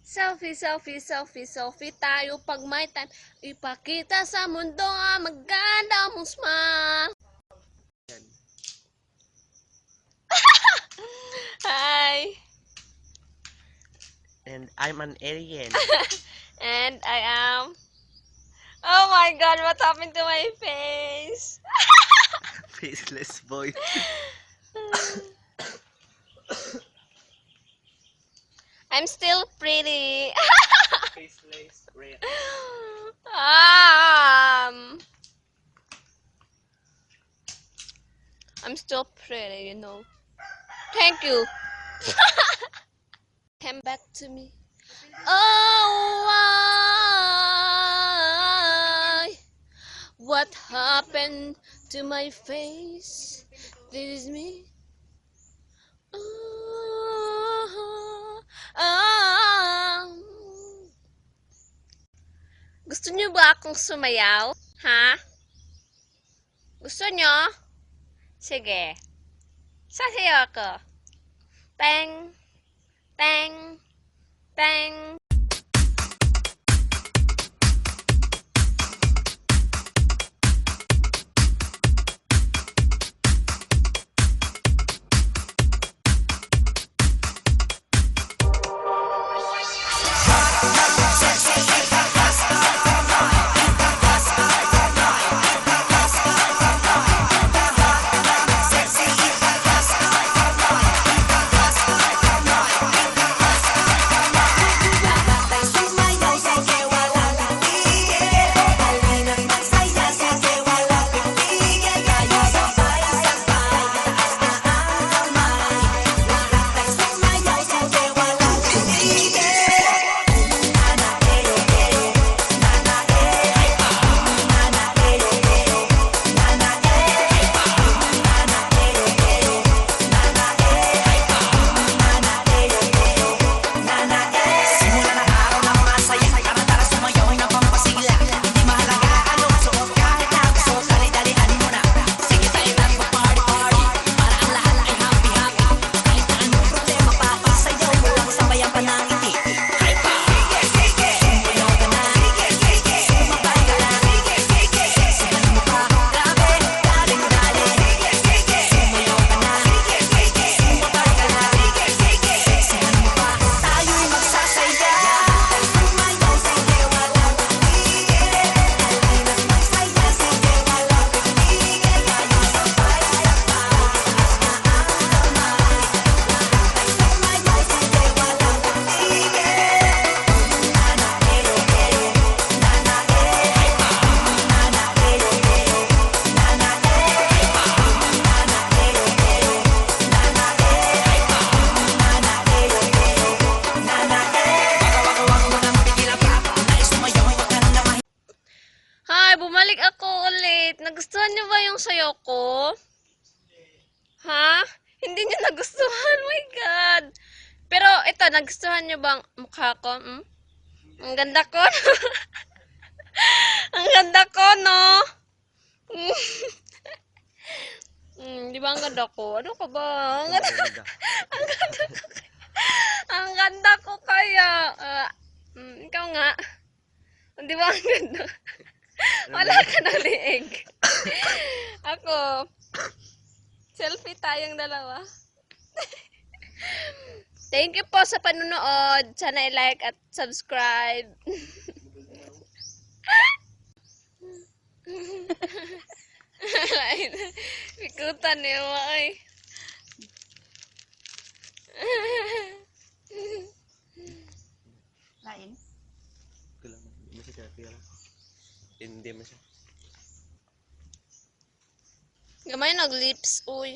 Selfie, selfie, selfie, selfie tayo pag may time. Ipakita sa mundo ang maganda mong smile. Hi! And I'm an alien. And I am... Oh my God, what happened to my face? Faceless boy. I'm still pretty. Faceless red. I'm still pretty, you know. Thank you. Come back to me. Oh, why? What happened to my face? This is me. Gusto niyo ba akong sumayaw? Ha? Gusto niyo? Sige. Sasayaw ako. Teng, teng, teng. Hi, bumalik ako ulit. Nagustuhan niyo ba yung sayo ko? Ha? Hindi niyo nagustuhan? Oh my God. Pero ito, nagustuhan niyo bang mukha ko? Hmm? Ang ganda ko. Ang ganda ko, no? Di ba ang ganda ko? Ano ka ba? Ang ganda, ang ganda ko. Ang ganda ko kaya. Ikaw nga. Di ba ang ganda? Wala ka ng liig. Ako. Selfie tayong dalawa. Thank you po sa panunood. Sana i-like at subscribe. Pikutan niyo ay. Lain? Hindi mo siya. Gamay nag-lips, uy.